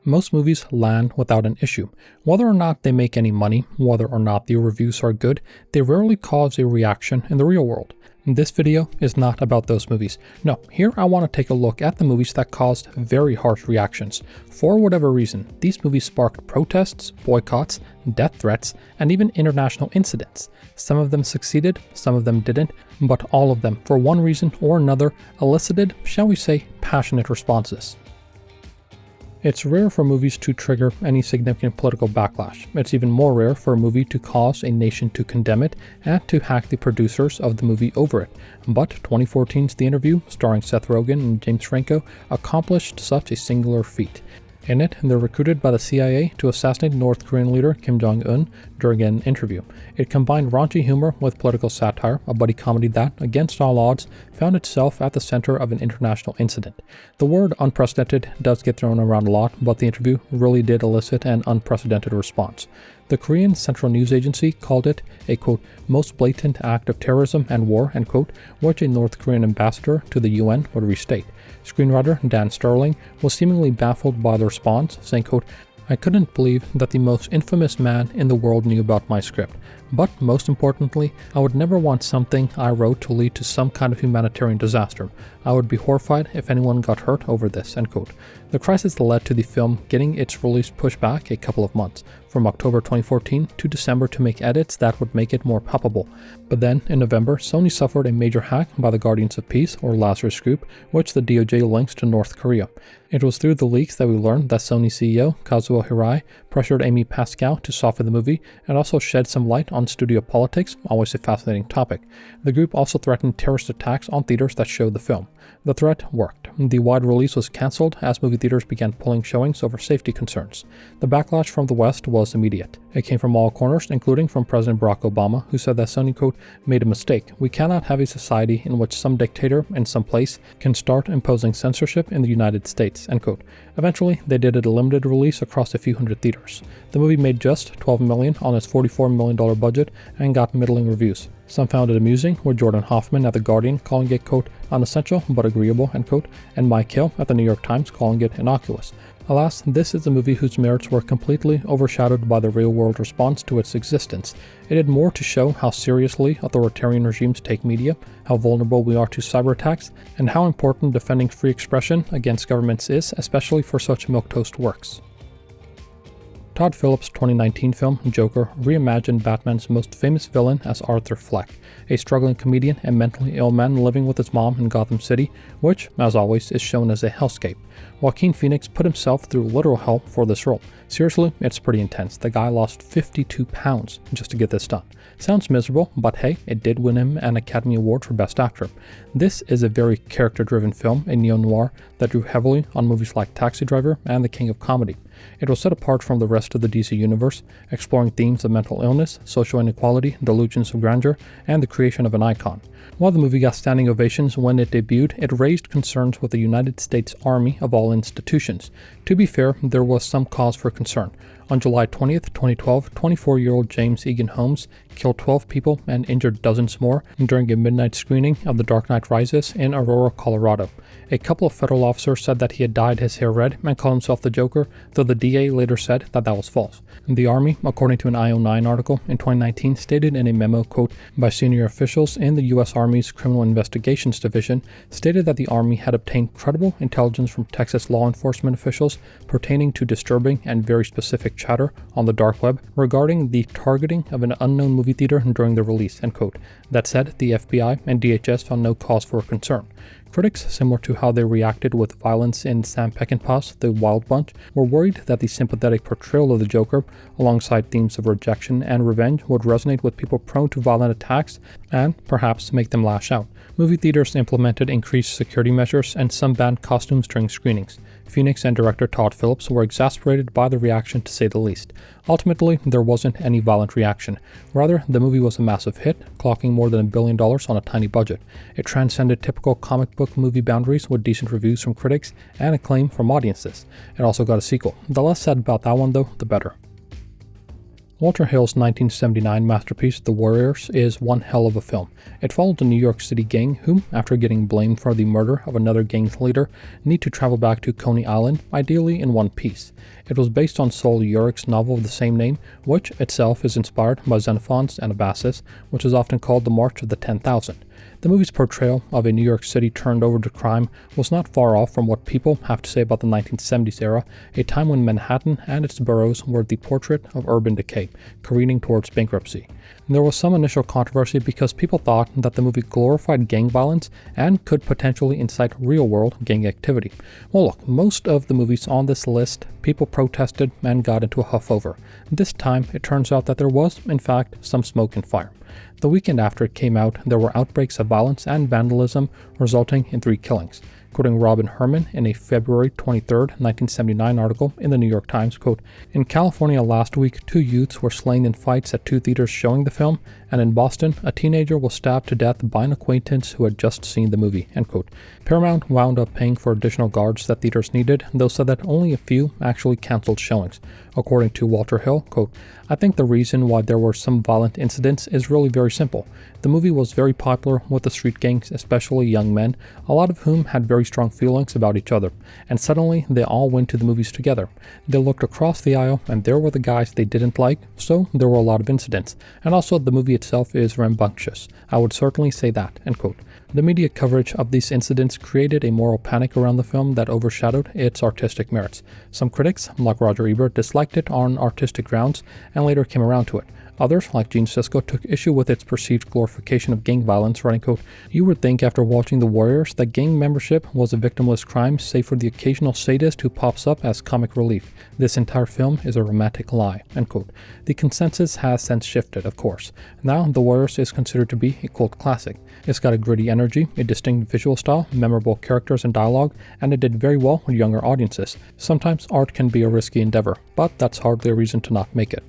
Most movies land without an issue. Whether or not they make any money, whether or not the reviews are good, they rarely cause a reaction in the real world. This video is not about those movies. No, here I want to take a look at the movies that caused very harsh reactions. For whatever reason, these movies sparked protests, boycotts, death threats, and even international incidents. Some of them succeeded, some of them didn't, but all of them, for one reason or another, elicited, shall we say, passionate responses. It's rare for movies to trigger any significant political backlash. It's even more rare for a movie to cause a nation to condemn it and to hack the producers of the movie over it. But 2014's The Interview, starring Seth Rogen and James Franco, accomplished such a singular feat. In it, they're recruited by the CIA to assassinate North Korean leader Kim Jong-un during an interview. It combined raunchy humor with political satire, a buddy comedy that, against all odds, found itself at the center of an international incident. The word unprecedented does get thrown around a lot, but The Interview really did elicit an unprecedented response. The Korean Central News Agency called it a, quote, most blatant act of terrorism and war, end quote, which a North Korean ambassador to the UN would restate. Screenwriter Dan Sterling was seemingly baffled by the response, saying, quote, I couldn't believe that the most infamous man in the world knew about my script. But most importantly, I would never want something I wrote to lead to some kind of humanitarian disaster. I would be horrified if anyone got hurt over this, end quote. The crisis led to the film getting its release pushed back a couple of months, from October 2014 to December, to make edits that would make it more palpable. But then, in November, Sony suffered a major hack by the Guardians of Peace, or Lazarus Group, which the DOJ links to North Korea. It was through the leaks that we learned that Sony CEO Kazuo Hirai pressured Amy Pascal to soften the movie and also shed some light on studio politics, always a fascinating topic. The group also threatened terrorist attacks on theaters that showed the film. The threat worked. The wide release was cancelled as movie theaters began pulling showings over safety concerns. The backlash from the West was immediate. It came from all corners, including from President Barack Obama, who said that Sony, quote, made a mistake. We cannot have a society in which some dictator in some place can start imposing censorship in the United States, end quote. Eventually, they did a limited release across a few hundred theaters. The movie made just $12 million on its $44 million budget and got middling reviews. Some found it amusing, with Jordan Hoffman at The Guardian calling it, quote, unessential but agreeable, end quote, and Mike Hill at The New York Times calling it innocuous. Alas, this is a movie whose merits were completely overshadowed by the real-world response to its existence. It did more to show how seriously authoritarian regimes take media, how vulnerable we are to cyber attacks, and how important defending free expression against governments is, especially for such milquetoast works. Todd Phillips' 2019 film, Joker, reimagined Batman's most famous villain as Arthur Fleck, a struggling comedian and mentally ill man living with his mom in Gotham City, which, as always, is shown as a hellscape. Joaquin Phoenix put himself through literal hell for this role. Seriously, it's pretty intense. The guy lost 52 pounds just to get this done. Sounds miserable, but hey, it did win him an Academy Award for Best Actor. This is a very character-driven film, a neo-noir that drew heavily on movies like Taxi Driver and The King of Comedy. It was set apart from the rest of the DC universe, exploring themes of mental illness, social inequality, delusions of grandeur, and the creation of an icon. While the movie got standing ovations when it debuted, it raised concerns with the United States Army of all institutions. To be fair, there was some cause for concern. On July 20th, 2012, 24-year-old James Egan Holmes killed 12 people and injured dozens more during a midnight screening of The Dark Knight Rises in Aurora, Colorado. A couple of federal officers said that he had dyed his hair red and called himself the Joker, though the DA later said that that was false. The Army, according to an IO9 article in 2019, stated in a memo, quote, by senior officials in the U.S. Army's Criminal Investigations Division, stated that the Army had obtained credible intelligence from Texas law enforcement officials pertaining to disturbing and very specific chatter on the dark web regarding the targeting of an unknown movie theater during the release, end quote. That said, the FBI and DHS found no cause for concern. Critics, similar to how they reacted with violence in Sam Peckinpah's The Wild Bunch, were worried that the sympathetic portrayal of the Joker, alongside themes of rejection and revenge, would resonate with people prone to violent attacks and perhaps make them lash out. Movie theaters implemented increased security measures and some banned costumes during screenings. Phoenix and director Todd Phillips were exasperated by the reaction, to say the least. Ultimately, there wasn't any violent reaction. Rather, the movie was a massive hit, clocking more than $1 billion on a tiny budget. It transcended typical comic book movie boundaries with decent reviews from critics and acclaim from audiences. It also got a sequel. The less said about that one, though, the better. Walter Hill's 1979 masterpiece, The Warriors, is one hell of a film. It follows a New York City gang who, after getting blamed for the murder of another gang's leader, need to travel back to Coney Island, ideally in one piece. It was based on Sol Yurick's novel of the same name, which itself is inspired by Xenophon's Anabasis, which is often called the March of the 10,000. The movie's portrayal of a New York City turned over to crime was not far off from what people have to say about the 1970s era, a time when Manhattan and its boroughs were the portrait of urban decay, careening towards bankruptcy. There was some initial controversy because people thought that the movie glorified gang violence and could potentially incite real-world gang activity. Well, look, most of the movies on this list, people protested and got into a huff over. This time, it turns out that there was, in fact, some smoke and fire. The weekend after it came out, there were outbreaks of violence and vandalism, resulting in 3 killings. Quoting Robin Herman in a February 23, 1979 article in the New York Times, quote, "In California last week, 2 youths were slain in fights at 2 theaters showing the film, and in Boston, a teenager was stabbed to death by an acquaintance who had just seen the movie," end quote. Paramount wound up paying for additional guards that theaters needed, though said that only a few actually canceled showings. According to Walter Hill, quote, "I think the reason why there were some violent incidents is really very simple. The movie was very popular with the street gangs, especially young men, a lot of whom had very strong feelings about each other, and suddenly they all went to the movies together. They looked across the aisle and there were the guys they didn't like, so there were a lot of incidents. And also the movie itself is rambunctious. I would certainly say that," end quote. The media coverage of these incidents created a moral panic around the film that overshadowed its artistic merits. Some critics, like Roger Ebert, disliked it on artistic grounds and later came around to it. Others, like Gene Siskel, took issue with its perceived glorification of gang violence, writing, quote, "You would think after watching The Warriors that gang membership was a victimless crime save for the occasional sadist who pops up as comic relief. This entire film is a romantic lie," end quote. The consensus has since shifted, of course. Now, The Warriors is considered to be a cult classic. It's got a gritty energy, a distinct visual style, memorable characters and dialogue, and it did very well with younger audiences. Sometimes art can be a risky endeavor, but that's hardly a reason to not make it.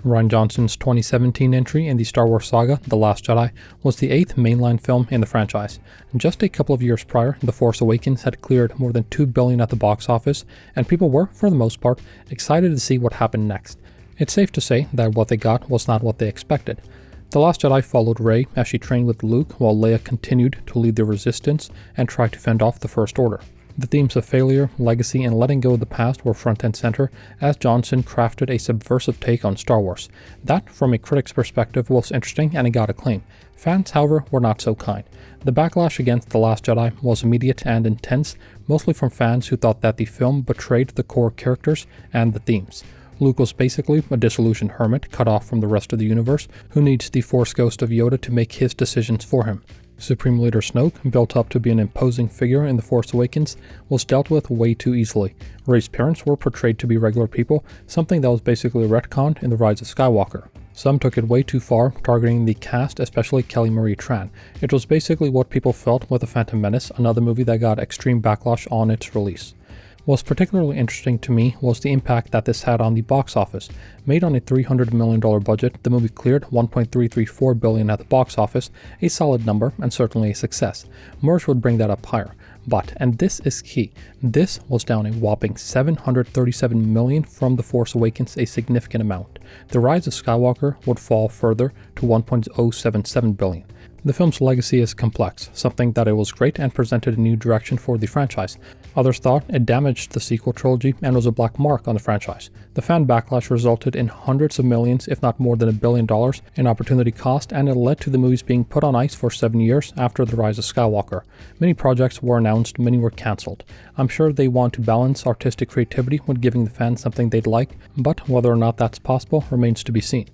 Rian Johnson's 2017 entry in the Star Wars saga, The Last Jedi, was the 8th mainline film in the franchise. Just a couple of years prior, The Force Awakens had cleared more than $2 billion at the box office, and people were, for the most part, excited to see what happened next. It's safe to say that what they got was not what they expected. The Last Jedi followed Rey as she trained with Luke, while Leia continued to lead the Resistance and try to fend off the First Order. The themes of failure, legacy, and letting go of the past were front and center as Johnson crafted a subversive take on Star Wars. That, from a critic's perspective, was interesting and it got acclaim. Fans, however, were not so kind. The backlash against The Last Jedi was immediate and intense, mostly from fans who thought that the film betrayed the core characters and the themes. Luke was basically a disillusioned hermit cut off from the rest of the universe who needs the Force ghost of Yoda to make his decisions for him. Supreme Leader Snoke, built up to be an imposing figure in The Force Awakens, was dealt with way too easily. Rey's parents were portrayed to be regular people, something that was basically retconned in The Rise of Skywalker. Some took it way too far, targeting the cast, especially Kelly Marie Tran. It was basically what people felt with The Phantom Menace, another movie that got extreme backlash on its release. What's particularly interesting to me was the impact that this had on the box office. Made on a $300 million budget, the movie cleared $1.334 billion at the box office, a solid number and certainly a success. Merge would bring that up higher. But, and this is key, this was down a whopping $737 million from The Force Awakens, a significant amount. The Rise of Skywalker would fall further to $1.077 billion. The film's legacy is complex, something that it was great and presented a new direction for the franchise. Others thought it damaged the sequel trilogy and was a black mark on the franchise. The fan backlash resulted in hundreds of millions, if not more than $1 billion, in opportunity cost, and it led to the movies being put on ice for 7 years after The Rise of Skywalker. Many projects were announced, many were cancelled. I'm sure they want to balance artistic creativity with giving the fans something they'd like, but whether or not that's possible remains to be seen.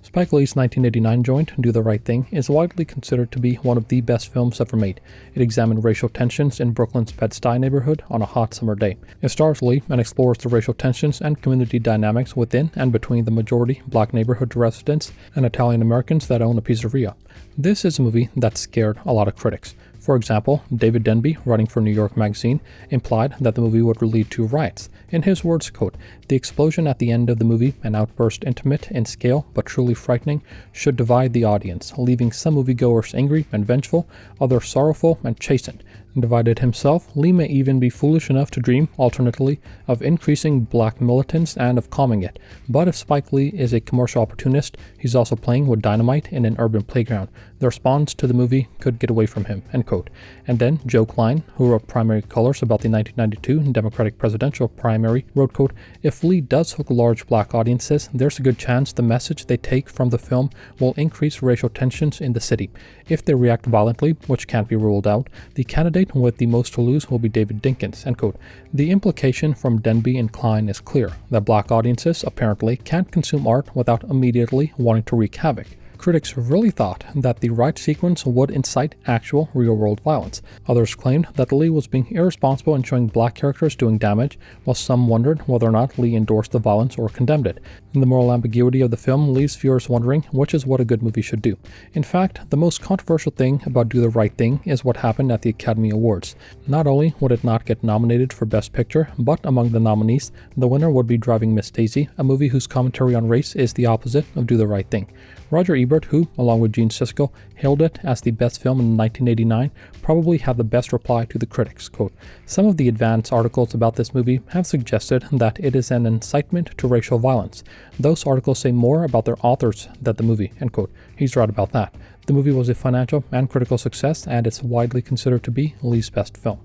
Spike Lee's 1989 joint, Do the Right Thing, is widely considered to be one of the best films ever made. It examined racial tensions in Brooklyn's Bed-Stuy neighborhood on a hot summer day. It stars Lee and explores the racial tensions and community dynamics within and between the majority black neighborhood residents and Italian Americans that own a pizzeria. This is a movie that scared a lot of critics. For example, David Denby, writing for New York Magazine, implied that the movie would lead to riots. In his words, quote, "The explosion at the end of the movie, an outburst intimate in scale but truly frightening, should divide the audience, leaving some moviegoers angry and vengeful, others sorrowful and chastened. Divided himself, Lee may even be foolish enough to dream, alternately, of increasing black militance and of calming it. But if Spike Lee is a commercial opportunist, he's also playing with dynamite in an urban playground. The response to the movie could get away from him, end quote. And then Joe Klein, who wrote Primary Colors about the 1992 Democratic presidential primary, wrote, quote, "If Lee does hook large black audiences, there's a good chance the message they take from the film will increase racial tensions in the city. If they react violently, which can't be ruled out, the candidate with the most to lose will be David Dinkins," end quote. The implication from Denby and Klein is clear, that black audiences apparently can't consume art without immediately wanting to wreak havoc. Critics really thought that the right sequence would incite actual real-world violence. Others claimed that Lee was being irresponsible in showing black characters doing damage, while some wondered whether or not Lee endorsed the violence or condemned it. The moral ambiguity of the film leaves viewers wondering which is what a good movie should do. In fact, the most controversial thing about Do the Right Thing is what happened at the Academy Awards. Not only would it not get nominated for Best Picture, but among the nominees, the winner would be Driving Miss Daisy, a movie whose commentary on race is the opposite of Do the Right Thing. Roger Ebert, who, along with Gene Siskel, hailed it as the best film in 1989, probably had the best reply to the critics, quote, "Some of the advanced articles about this movie have suggested that it is an incitement to racial violence. Those articles say more about their authors than the movie," end quote. He's right about that. The movie was a financial and critical success, and it's widely considered to be Lee's best film.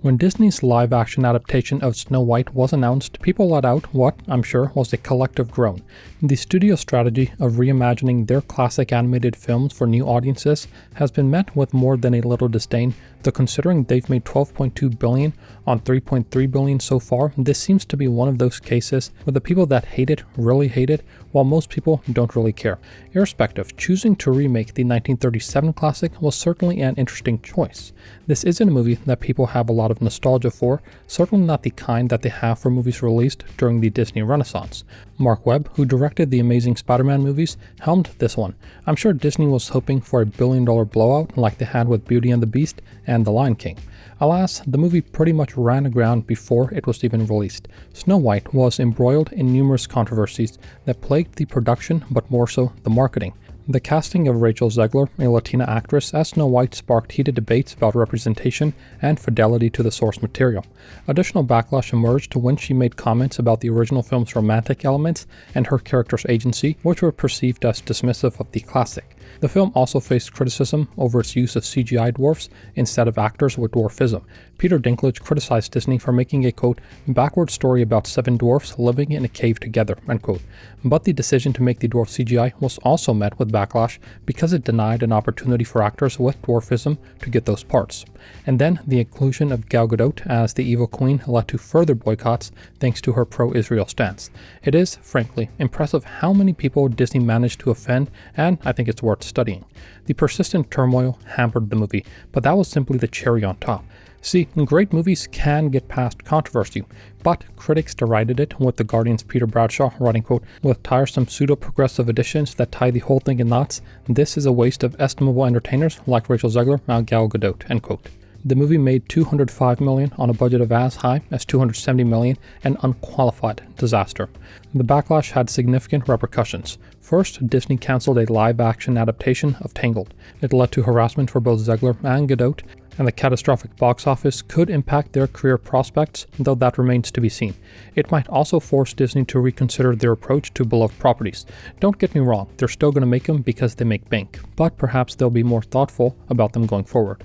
When Disney's live-action adaptation of Snow White was announced, people let out what, I'm sure, was a collective groan. The studio's strategy of reimagining their classic animated films for new audiences has been met with more than a little disdain, though considering they've made $12.2 billion on $3.3 billion so far, this seems to be one of those cases where the people that hate it really hate it, while most people don't really care. Irrespective, choosing to remake the 1937 classic was certainly an interesting choice. This isn't a movie that people have a lot of nostalgia for, certainly not the kind that they have for movies released during the Disney Renaissance. Mark Webb, who directed the Amazing Spider-Man movies, helmed this one. I'm sure Disney was hoping for a billion-dollar blowout like they had with Beauty and the Beast and The Lion King. Alas, the movie pretty much ran aground before it was even released. Snow White was embroiled in numerous controversies that plagued the production, but more so the marketing. The casting of Rachel Zegler, a Latina actress, as Snow White sparked heated debates about representation and fidelity to the source material. Additional backlash emerged when she made comments about the original film's romantic elements and her character's agency, which were perceived as dismissive of the classic. The film also faced criticism over its use of CGI dwarfs instead of actors with dwarfism. Peter Dinklage criticized Disney for making a, quote, backward story about 7 dwarfs living in a cave together, end quote. But the decision to make the dwarf CGI was also met with backlash because it denied an opportunity for actors with dwarfism to get those parts. And then the inclusion of Gal Gadot as the evil queen led to further boycotts thanks to her pro-Israel stance. It is, frankly, impressive how many people Disney managed to offend, and I think it's worth studying. The persistent turmoil hampered the movie, but that was simply the cherry on top. See, great movies can get past controversy, but critics derided it, with The Guardian's Peter Bradshaw writing, quote, with tiresome pseudo-progressive additions that tie the whole thing in knots, this is a waste of estimable entertainers like Rachel Zegler and Gal Gadot, end quote. The movie made $205 million on a budget of as high as $270 million, an unqualified disaster. The backlash had significant repercussions. First, Disney canceled a live-action adaptation of Tangled. It led to harassment for both Zegler and Gadot, and the catastrophic box office could impact their career prospects, though that remains to be seen. It might also force Disney to reconsider their approach to beloved properties. Don't get me wrong, they're still going to make them because they make bank, but perhaps they'll be more thoughtful about them going forward.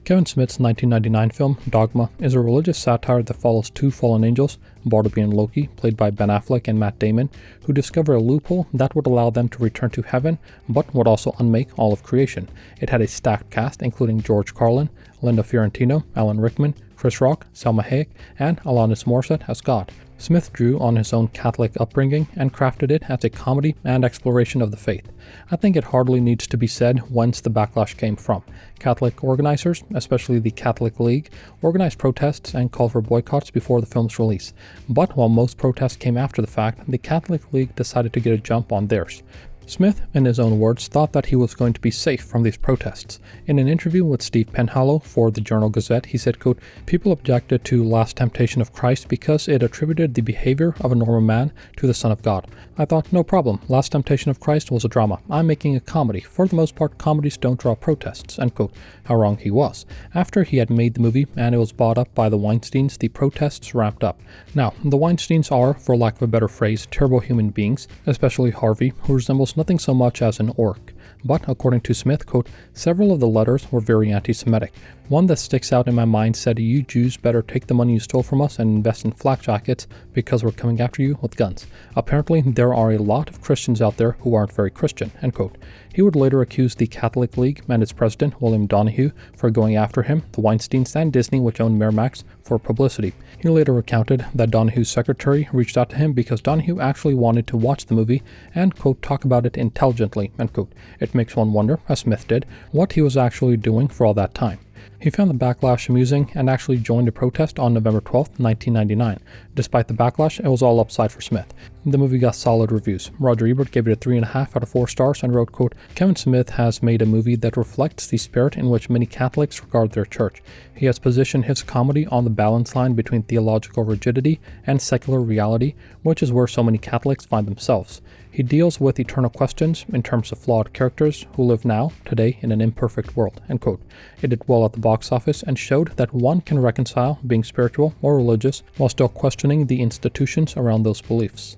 Kevin Smith's 1999 film, Dogma, is a religious satire that follows 2 fallen angels, Bartleby and Loki, played by Ben Affleck and Matt Damon, who discover a loophole that would allow them to return to heaven, but would also unmake all of creation. It had a stacked cast, including George Carlin, Linda Fiorentino, Alan Rickman, Chris Rock, Salma Hayek, and Alanis Morissette as God. Smith drew on his own Catholic upbringing and crafted it as a comedy and exploration of the faith. I think it hardly needs to be said whence the backlash came from. Catholic organizers, especially the Catholic League, organized protests and called for boycotts before the film's release. But while most protests came after the fact, the Catholic League decided to get a jump on theirs. Smith, in his own words, thought that he was going to be safe from these protests. In an interview with Steve Penhallow for the Journal-Gazette, he said, quote, "People objected to Last Temptation of Christ because it attributed the behavior of a normal man to the Son of God. I thought, no problem, Last Temptation of Christ was a drama. I'm making a comedy. For the most part, comedies don't draw protests," end quote. How wrong he was. After he had made the movie and it was bought up by the Weinsteins, the protests ramped up. Now, the Weinsteins are, for lack of a better phrase, terrible human beings, especially Harvey, who resembles nothing so much as an orc. But, according to Smith, quote, "Several of the letters were very anti-Semitic. One that sticks out in my mind said, 'You Jews better take the money you stole from us and invest in flak jackets because we're coming after you with guns. Apparently, there are a lot of Christians out there who aren't very Christian,' end quote. He would later accuse the Catholic League and its president, William Donahue, for going after him, the Weinsteins and Disney, which owned Miramax, for publicity. He later recounted that Donahue's secretary reached out to him because Donahue actually wanted to watch the movie and, quote, "talk about it intelligently," end quote. It makes one wonder, as Smith did, what he was actually doing for all that time. He found the backlash amusing and actually joined a protest on November 12, 1999. Despite the backlash, it was all upside for Smith. The movie got solid reviews. Roger Ebert gave it a 3.5 out of 4 stars and wrote, quote, "Kevin Smith has made a movie that reflects the spirit in which many Catholics regard their church. He has positioned his comedy on the balance line between theological rigidity and secular reality, which is where so many Catholics find themselves. He deals with eternal questions in terms of flawed characters who live now, today, in an imperfect world," end quote. It did well at the box office and showed that one can reconcile being spiritual or religious while still questioning the institutions around those beliefs.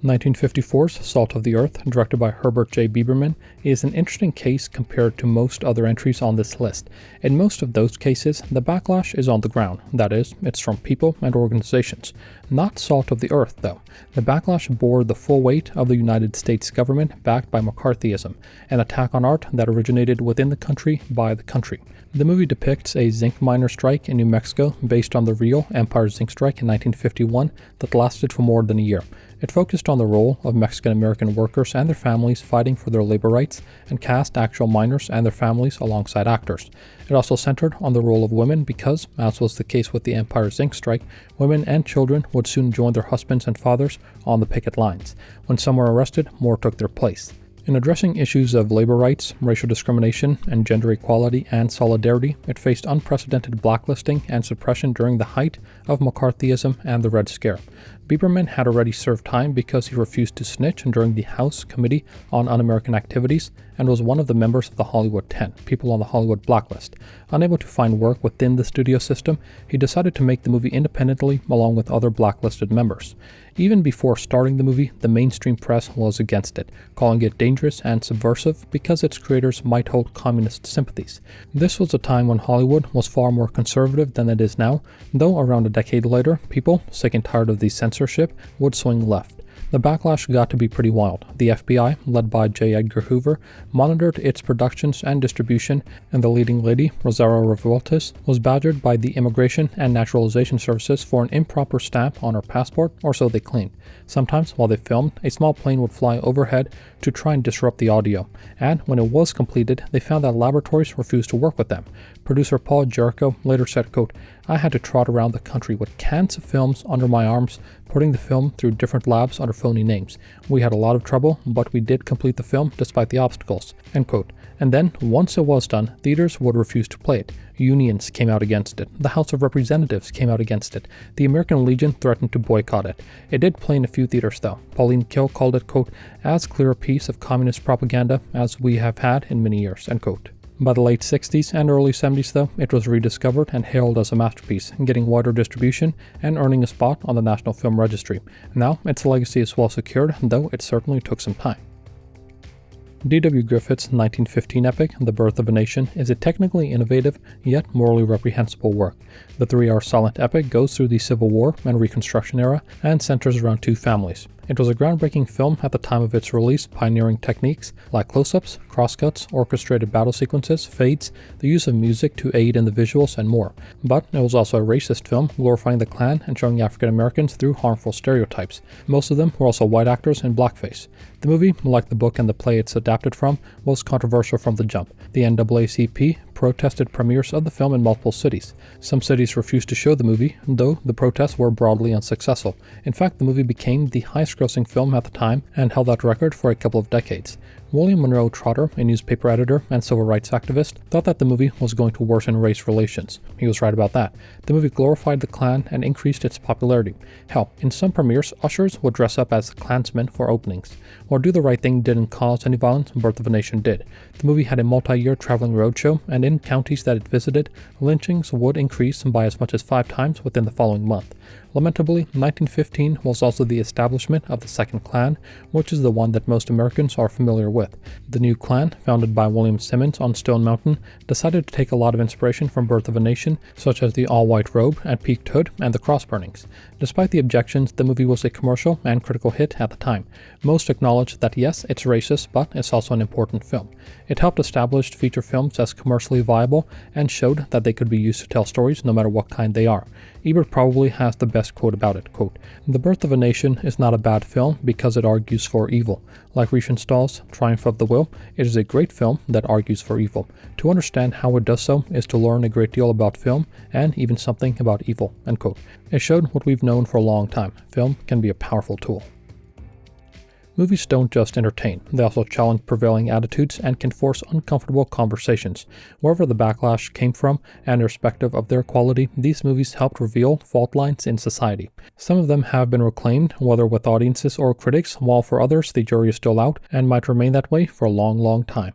1954's Salt of the Earth, directed by Herbert J. Biberman, is an interesting case compared to most other entries on this list. In most of those cases, the backlash is on the ground. That is, it's from people and organizations. Not Salt of the Earth, though. The backlash bore the full weight of the United States government backed by McCarthyism, an attack on art that originated within the country by the country. The movie depicts a zinc miner strike in New Mexico based on the real Empire Zinc Strike in 1951 that lasted for more than a year. It focused on the role of Mexican-American workers and their families fighting for their labor rights and cast actual miners and their families alongside actors. It also centered on the role of women because, as was the case with the Empire Zinc Strike, women and children would soon join their husbands and fathers on the picket lines. When some were arrested, more took their place. In addressing issues of labor rights, racial discrimination, and gender equality and solidarity, it faced unprecedented blacklisting and suppression during the height of McCarthyism and the Red Scare. Biberman had already served time because he refused to snitch during the House Committee on Un-American Activities and was one of the members of the Hollywood 10, people on the Hollywood blacklist. Unable to find work within the studio system, he decided to make the movie independently along with other blacklisted members. Even before starting the movie, the mainstream press was against it, calling it dangerous and subversive because its creators might hold communist sympathies. This was a time when Hollywood was far more conservative than it is now, though around a decade later, people, sick and tired of the censorship, would swing left. The backlash got to be pretty wild. The FBI, led by J. Edgar Hoover, monitored its productions and distribution, and the leading lady, Rosario Revueltas, was badgered by the Immigration and Naturalization Services for an improper stamp on her passport, or so they claimed. Sometimes, while they filmed, a small plane would fly overhead to try and disrupt the audio, and when it was completed, they found that laboratories refused to work with them. Producer Paul Jericho later said, quote, "I had to trot around the country with cans of films under my arms, putting the film through different labs under phony names. We had a lot of trouble, but we did complete the film despite the obstacles," end quote. And then, once it was done, theaters would refuse to play it. Unions came out against it. The House of Representatives came out against it. The American Legion threatened to boycott it. It did play in a few theaters, though. Pauline Kael called it, quote, "as clear a piece of communist propaganda as we have had in many years," end quote. By the late 60s and early 70s, though, it was rediscovered and hailed as a masterpiece, getting wider distribution and earning a spot on the National Film Registry. Now, its legacy is well secured, though it certainly took some time. D.W. Griffith's 1915 epic, The Birth of a Nation, is a technically innovative, yet morally reprehensible work. The 3-hour silent epic goes through the Civil War and Reconstruction era and centers around two families. It was a groundbreaking film at the time of its release, pioneering techniques like close-ups, crosscuts, orchestrated battle sequences, fades, the use of music to aid in the visuals, and more. But it was also a racist film, glorifying the Klan and showing African Americans through harmful stereotypes. Most of them were also white actors in blackface. The movie, like the book and the play it's adapted from, was controversial from the jump. The NAACP protested premieres of the film in multiple cities. Some cities refused to show the movie, though the protests were broadly unsuccessful. In fact, the movie became the highest-grossing film at the time and held that record for a couple of decades. William Monroe Trotter, a newspaper editor and civil rights activist, thought that the movie was going to worsen race relations. He was right about that. The movie glorified the Klan and increased its popularity. Hell, in some premieres, ushers would dress up as Klansmen for openings. While Do the Right Thing didn't cause any violence, Birth of a Nation did. The movie had a multi-year traveling roadshow, and in counties that it visited, lynchings would increase by as much as 5 times within the following month. Lamentably, 1915 was also the establishment of the Second Klan, which is the one that most Americans are familiar with. The new Klan, founded by William Simmons on Stone Mountain, decided to take a lot of inspiration from Birth of a Nation, such as the all-white robe and peaked hood and the cross burnings. Despite the objections, the movie was a commercial and critical hit at the time. Most acknowledged that yes, it's racist, but it's also an important film. It helped establish feature films as commercially viable and showed that they could be used to tell stories no matter what kind they are. Ebert probably has the best quote about it, quote, "The Birth of a Nation is not a bad film because it argues for evil. Like Riefenstahl's Triumph of the Will, it is a great film that argues for evil. To understand how it does so is to learn a great deal about film and even something about evil," end quote. It showed what we've known for a long time. Film can be a powerful tool. Movies don't just entertain, they also challenge prevailing attitudes and can force uncomfortable conversations. Wherever the backlash came from, and irrespective of their quality, these movies helped reveal fault lines in society. Some of them have been reclaimed, whether with audiences or critics, while for others the jury is still out and might remain that way for a long, long time.